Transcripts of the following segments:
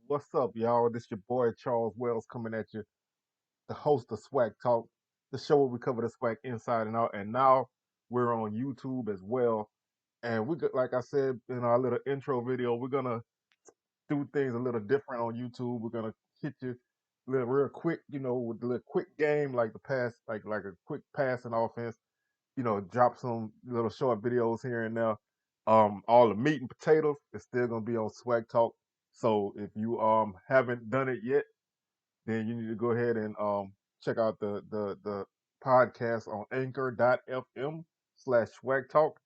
What's up, y'all? This your boy Charles Wells coming at you, the host of Swag Talk, the show where we cover the swag inside and out. And now we're on YouTube as well. And like I said in our little intro video, we're gonna do things a little different on YouTube. We're gonna hit you little real quick, with a little quick game like the pass, like a quick passing offense. Drop some little short videos here and there. All the meat and potatoes is still gonna be on Swag Talk. So if you haven't done it yet, then you need to go ahead and check out the podcast on anchor.fm/swag talk.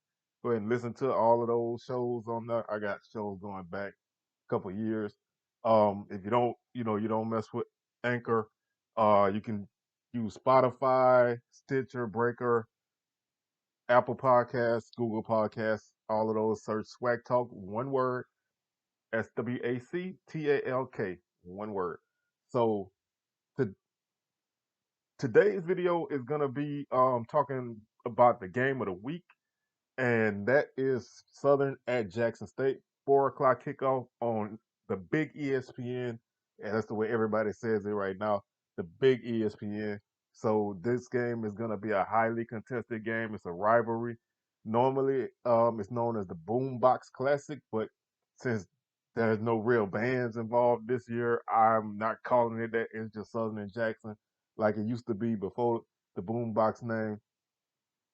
Go ahead and listen to all of those shows on there. I got shows going back a couple years. If you don't mess with Anchor, you can use Spotify, Stitcher, Breaker, Apple Podcasts, Google Podcasts, all of those. Search Swag Talk, one word, SWACTALK, one word. So to today's video is gonna be talking about the game of the week, and that is Southern at Jackson State. 4 o'clock kickoff on the big ESPN, and that's the way everybody says it right now. The big ESPN. So this game is gonna be a highly contested game. It's a rivalry. Normally, it's known as the Boombox Classic, but since there's no real bands involved this year, I'm not calling it that. It's just Southern and Jackson, like it used to be before the Boombox name.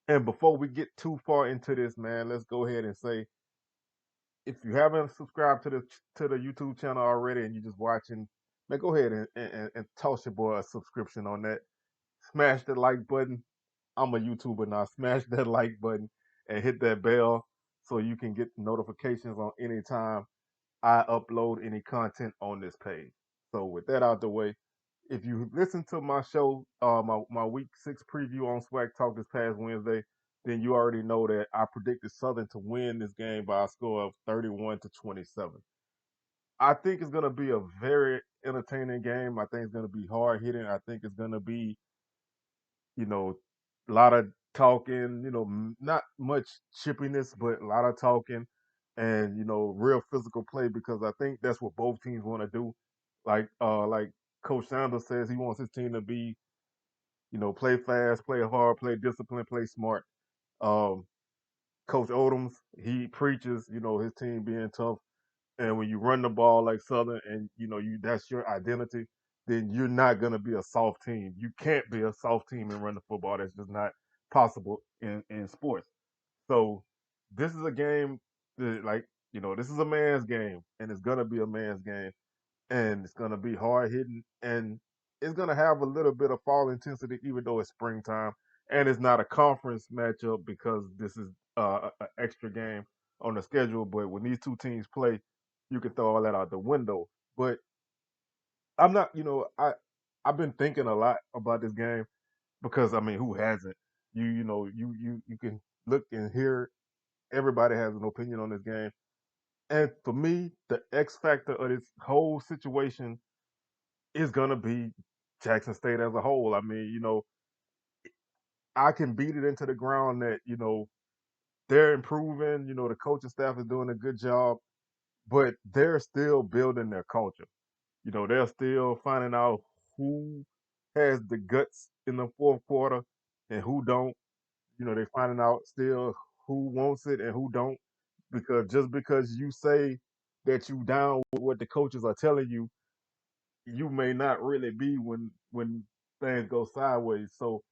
And before we get too far into this, man, let's go ahead and say if you haven't subscribed to the YouTube channel already and you're just watching, man, go ahead and toss your boy a subscription on that. Smash the like button. I'm a YouTuber now. Smash that like button and hit that bell so you can get notifications on any time I upload any content on this page. So with that out the way, if you listen to my show, my week 6 preview on Swag Talk this past Wednesday, then you already know that I predicted Southern to win this game by a score of 31-27. I think it's gonna be a very entertaining game. I think it's gonna be hard hitting. I think it's gonna be, you know, a lot of talking, not much chippiness, but a lot of talking and, real physical play because I think that's what both teams want to do. Like Coach Sanders says he wants his team to be, play fast, play hard, play disciplined, play smart. Um, Coach Odoms, he preaches, his team being tough. And when you run the ball like Southern and that's your identity, then you're not gonna be a soft team. You can't be a soft team and run the football. That's just not possible in sports. So this is a game that this is a man's game and it's gonna be a man's game and it's gonna be hard hitting and it's gonna have a little bit of fall intensity even though it's springtime and it's not a conference matchup because this is an extra game on the schedule. But when these two teams play, you can throw all that out the window. But I'm not, I've been thinking a lot about this game because I mean, who hasn't? You can look and hear. Everybody has an opinion on this game, and for me, the X factor of this whole situation is gonna be Jackson State as a whole. I mean, I can beat it into the ground that they're improving. The coaching staff is doing a good job, but they're still building their culture. They're still finding out who has the guts in the fourth quarter and who don't. They're finding out still who wants it and who don't. Because just because you say that you down with what the coaches are telling you, you may not really be when things go sideways. So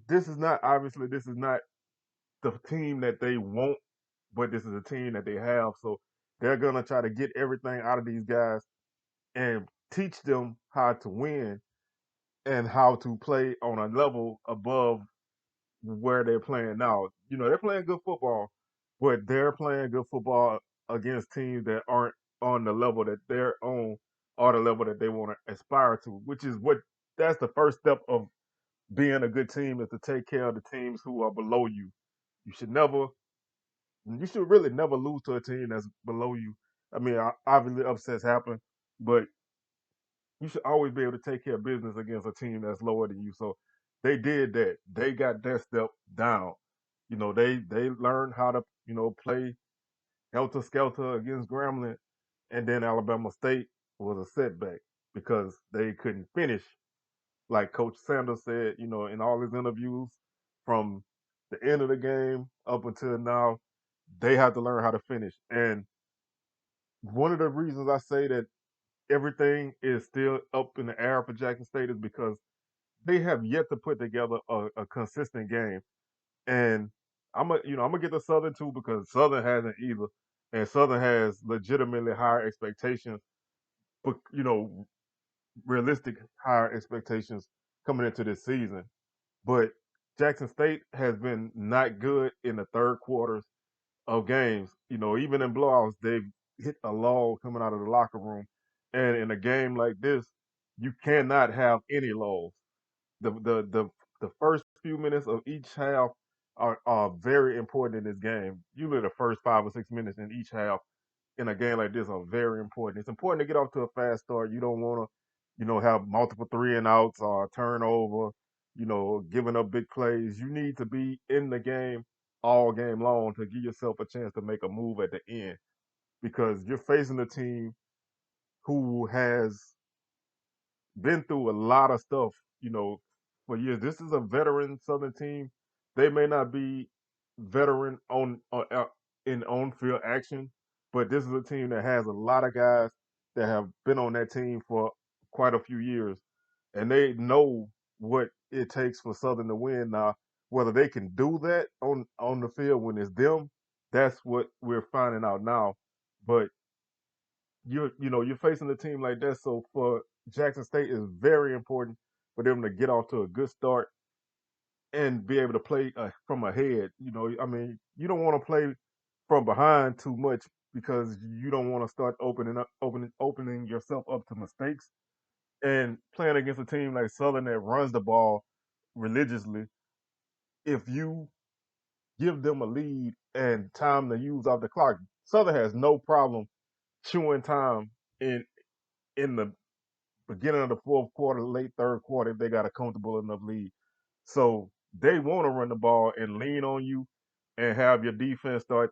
this is not the team that they want, but this is a team that they have. So they're gonna try to get everything out of these guys and teach them how to win and how to play on a level above where they're playing now. They're playing good football, but they're playing good football against teams that aren't on the level that they're on or the level that they want to aspire to, which is what that's the first step of being a good team is to take care of the teams who are below you. You should never, you should really never lose to a team that's below you. I mean, obviously upsets happen, but you should always be able to take care of business against a team that's lower than you. So they did that. They got their step down. They learned how to play helter skelter against Grambling, and then Alabama State. was a setback because they couldn't finish. Like Coach Sanders said, in all his interviews from the end of the game up until now, they have to learn how to finish. And one of the reasons I say that everything is still up in the air for Jackson State is because they have yet to put together a consistent game. And I'm gonna get to Southern too because Southern hasn't either, and Southern has legitimately higher expectations, but realistic higher expectations coming into this season. But Jackson State has been not good in the third quarters of games. Even in blowouts, they've hit a lull coming out of the locker room. And in a game like this, you cannot have any lulls. The first few minutes of each half are very important in this game. Usually the first 5 or 6 minutes in each half in a game like this are very important. It's important to get off to a fast start. You don't want to, have multiple three and outs or turnover, giving up big plays. You need to be in the game all game long to give yourself a chance to make a move at the end because you're facing a team who has been through a lot of stuff, for years. This is a veteran Southern team. They may not be veteran in on field action, but this is a team that has a lot of guys that have been on that team for quite a few years, and they know what it takes for Southern to win. Now, whether they can do that on the field when it's them, that's what we're finding out now. But you're facing a team like that. So for Jackson State, it's very important for them to get off to a good start and be able to play from ahead. I mean, you don't want to play from behind too much because you don't want to start opening yourself up to mistakes. And playing against a team like Southern that runs the ball religiously, if you give them a lead and time to use off the clock, Southern has no problem chewing time in the beginning of the fourth quarter, late third quarter, if they got a comfortable enough lead. So they want to run the ball and lean on you and have your defense start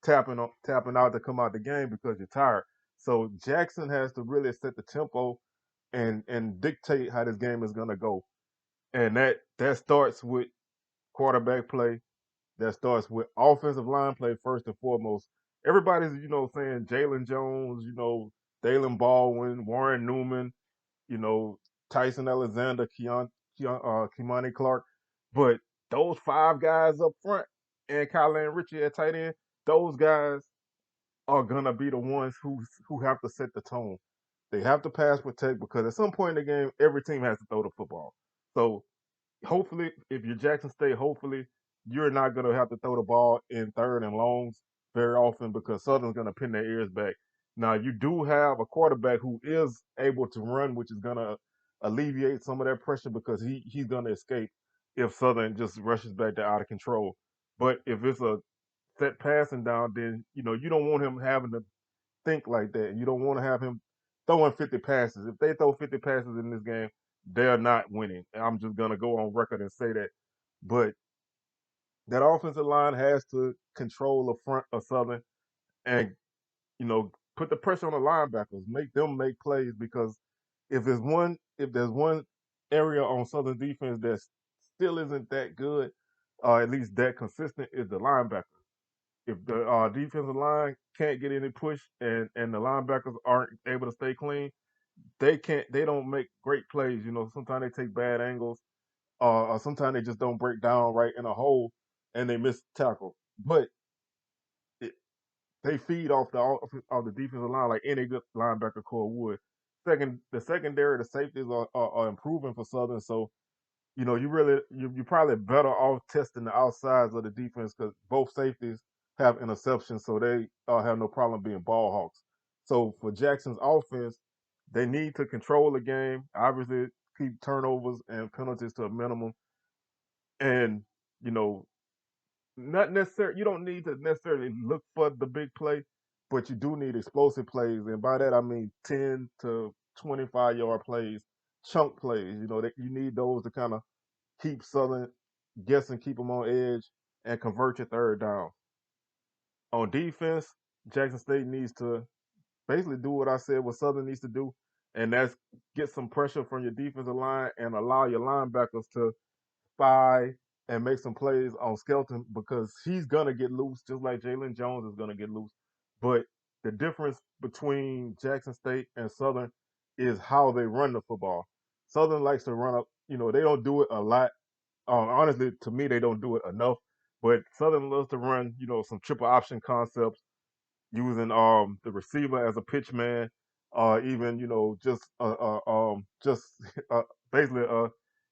tapping out to come out the game because you're tired. So Jackson has to really set the tempo and dictate how this game is gonna go. And that starts with quarterback play. That starts with offensive line play first and foremost. Everybody's, saying Jalen Jones, Dalen Baldwin, Warren Newman, you know, Tyson Alexander, Kimani Clark. But those five guys up front and Kylan Ritchie at tight end, those guys are gonna be the ones who have to set the tone. They have to pass protect because at some point in the game, every team has to throw the football. So hopefully, if you're Jackson State, hopefully you're not going to have to throw the ball in third and longs very often because Southern's going to pin their ears back. Now, you do have a quarterback who is able to run, which is going to alleviate some of that pressure because he's going to escape if Southern just rushes back to out of control. But if it's a set passing down, then, you don't want him having to think like that. You don't want to have him throwing 50 passes. If they throw 50 passes in this game, they're not winning. I'm just gonna go on record and say that. But that offensive line has to control the front of Southern and put the pressure on the linebackers, make them make plays because if there's one area on Southern defense that still isn't that good, or at least that consistent, is the linebacker. If the defensive line can't get any push and the linebackers aren't able to stay clean, they don't make great plays. Sometimes they take bad angles, or sometimes they just don't break down right in a hole and they miss tackle. But it, they feed off the defensive line like any good linebacker core would. The secondary, the safeties are improving for Southern, so you're probably better off testing the outsides of the defense because both safeties have interceptions, so they have no problem being ball hawks. So for Jackson's offense, they need to control the game. Obviously, keep turnovers and penalties to a minimum, and you know, not necessarily. You don't need to necessarily look for the big play, but you do need explosive plays, and by that I mean 10 to 25 yard plays, chunk plays. That you need those to kind of keep Southern guessing, keep them on edge, and convert your third down. On defense, Jackson State needs to basically do what I said what Southern needs to do, and that's get some pressure from your defensive line and allow your linebackers to spy and make some plays on Skelton because he's gonna get loose, just like Jalen Jones is gonna get loose. But the difference between Jackson State and Southern is how they run the football. Southern likes to run up, they don't do it a lot. Honestly, to me, they don't do it enough. But Southern loves to run, some triple option concepts using the receiver as a pitch man, even just basically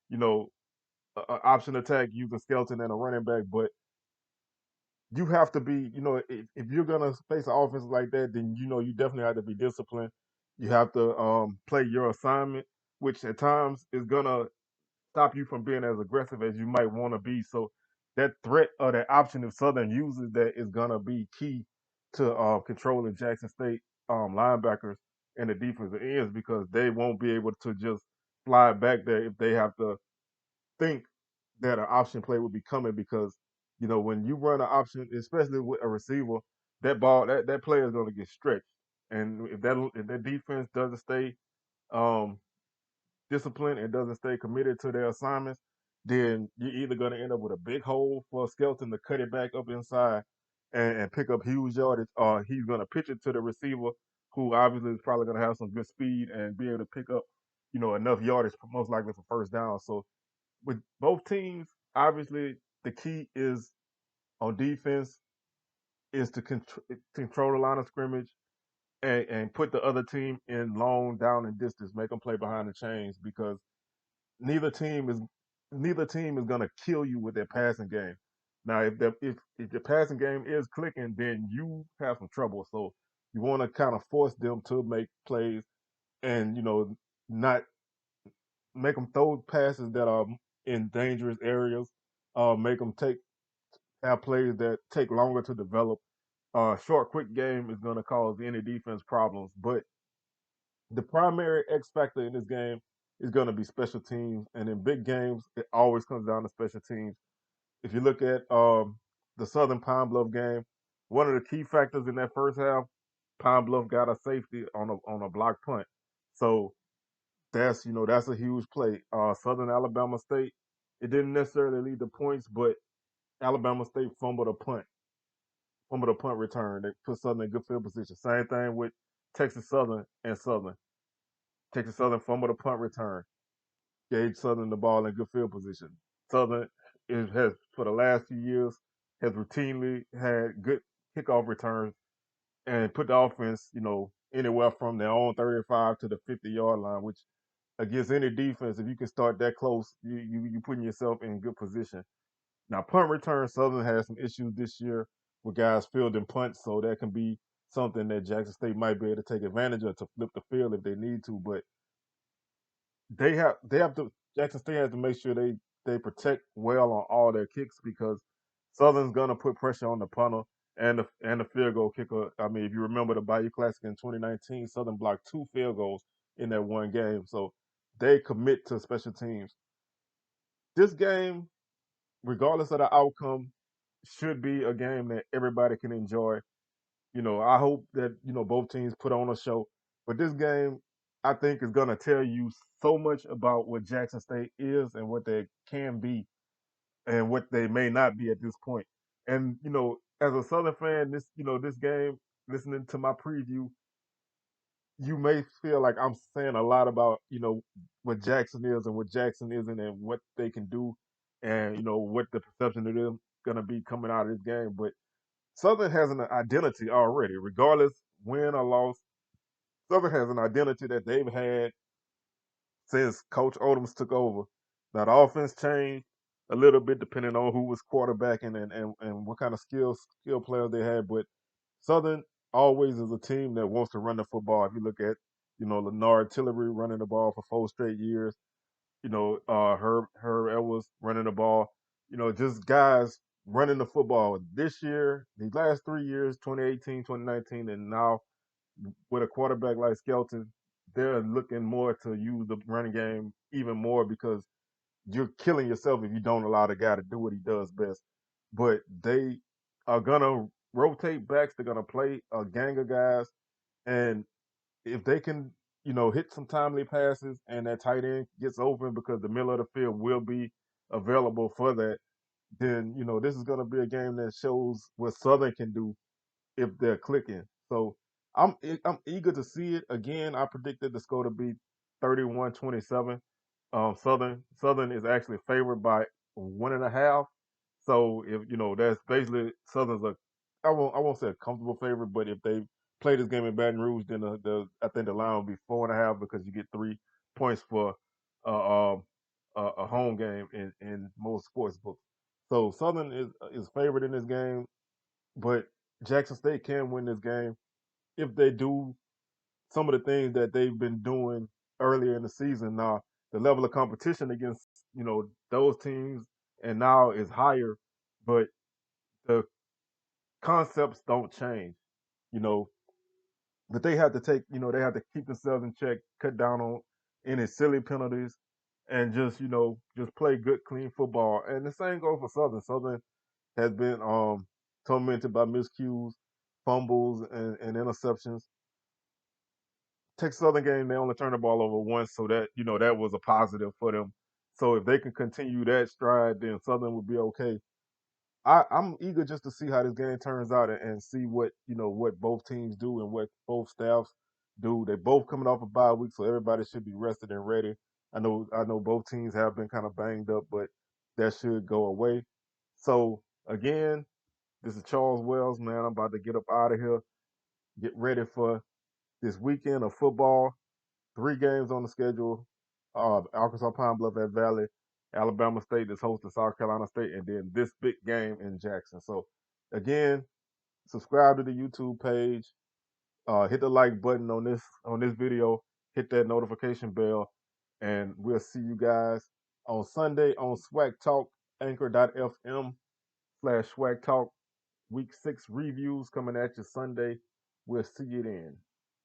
you know option attack using Skelton and a running back. But you have to be, if you're gonna face an offense like that, then you definitely have to be disciplined. You have to play your assignment, which at times is gonna stop you from being as aggressive as you might want to be. So that threat or that option, if Southern uses that, is gonna be key to controlling Jackson State linebackers and the defensive ends because they won't be able to just fly back there if they have to think that an option play will be coming because when you run an option, especially with a receiver, that player is going to get stretched, and if that defense doesn't stay um, disciplined and doesn't stay committed to their assignments, then you're either going to end up with a big hole for a Skelton to cut it back up inside and pick up huge yardage, or he's going to pitch it to the receiver, who obviously is probably going to have some good speed and be able to pick up enough yardage, most likely for first down. So with both teams, obviously the key is on defense is to control the line of scrimmage and put the other team in long down and distance, make them play behind the chains because neither team is neither team is gonna kill you with their passing game. Now, if the passing game is clicking, then you have some trouble. So you want to kind of force them to make plays and not make them throw passes that are in dangerous areas. Make them have plays that take longer to develop. Short, quick game is going to cause any defense problems. But the primary X factor in this game is going to be special teams. And in big games, it always comes down to special teams. If you look at the Southern Pine Bluff game, one of the key factors in that first half, Pine Bluff got a safety on a block punt. So that's a huge play. Southern Alabama State, it didn't necessarily lead to points, but Alabama State fumbled a punt return that put Southern in good field position. Same thing with Texas Southern and Southern. Texas Southern fumbled a punt return, gave Southern the ball in good field position. Southern has for the last few years has routinely had good kickoff returns and put the offense, anywhere from their own 35 to the 50-yard line, which against any defense, if you can start that close, you putting yourself in good position. Now, punt return, Southern has some issues this year with guys fielding punts, so that can be something that Jackson State might be able to take advantage of to flip the field if they need to. But they have to Jackson State has to make sure they protect well on all their kicks because Southern's gonna put pressure on the punter and the field goal kicker. I mean, if you remember the Bayou Classic in 2019, Southern blocked 2 field goals in that one game, so they commit to special teams. This game, regardless of the outcome, should be a game that everybody can enjoy. I hope that, both teams put on a show. But this game, I think, is going to tell you so much about what Jackson State is and what they can be and what they may not be at this point. And, as a Southern fan, this game, listening to my preview, you may feel like I'm saying a lot about, what Jackson is and what Jackson isn't and what they can do and, what the perception of them going to be coming out of this game. But Southern has an identity already, regardless win or loss. Southern has an identity that they've had since Coach Odoms took over. Now the offense changed a little bit depending on who was quarterbacking and what kind of skill players they had, but Southern always is a team that wants to run the football. If you look at, Lenard Tillery running the ball for 4 straight years, Herb Edwards running the ball, just guys running the football. This year, these last 3 years, 2018, 2019, and now with a quarterback like Skelton, they're looking more to use the running game even more because you're killing yourself if you don't allow the guy to do what he does best. But they are gonna rotate backs. They're gonna play a gang of guys, And if they can, hit some timely passes and that tight end gets open because the middle of the field will be available for that, then this is going to be a game that shows what Southern can do if they're clicking. So I'm eager to see it. Again, I predicted the score to be 31-27. Southern is actually favored by 1.5. So if that's basically Southern's I won't say a comfortable favorite, but if they play this game in Baton Rouge, then I think the line will be 4.5 because you get 3 points for uh, um, a home game in most sports books. So Southern is favored in this game, but Jackson State can win this game if they do some of the things that they've been doing earlier in the season. Now, the level of competition against those teams and now is higher, but the concepts don't change. You know, but they have to they have to keep themselves in check, cut down on any silly penalties, and just play good, clean football. And the same goes for Southern. Southern has been tormented by miscues, fumbles, and interceptions. Texas Southern game, they only turned the ball over once, so that was a positive for them. So if they can continue that stride, then Southern will be okay. I'm eager just to see how this game turns out and see what both teams do and what both staffs do. They both coming off a bye week, so everybody should be rested and ready. I know both teams have been kind of banged up, but that should go away. So again, this is Charles Wells, man. I'm about to get up out of here, get ready for this weekend of football. 3 games on the schedule. Arkansas Pine Bluff at Valley, Alabama State is hosting South Carolina State, and then this big game in Jackson. So again, subscribe to the YouTube page. Hit the like button on this video. Hit that notification bell, and we'll see you guys on Sunday on Swag Talk, anchor.fm/Swag Talk. Week 6 reviews coming at you Sunday. We'll see you then.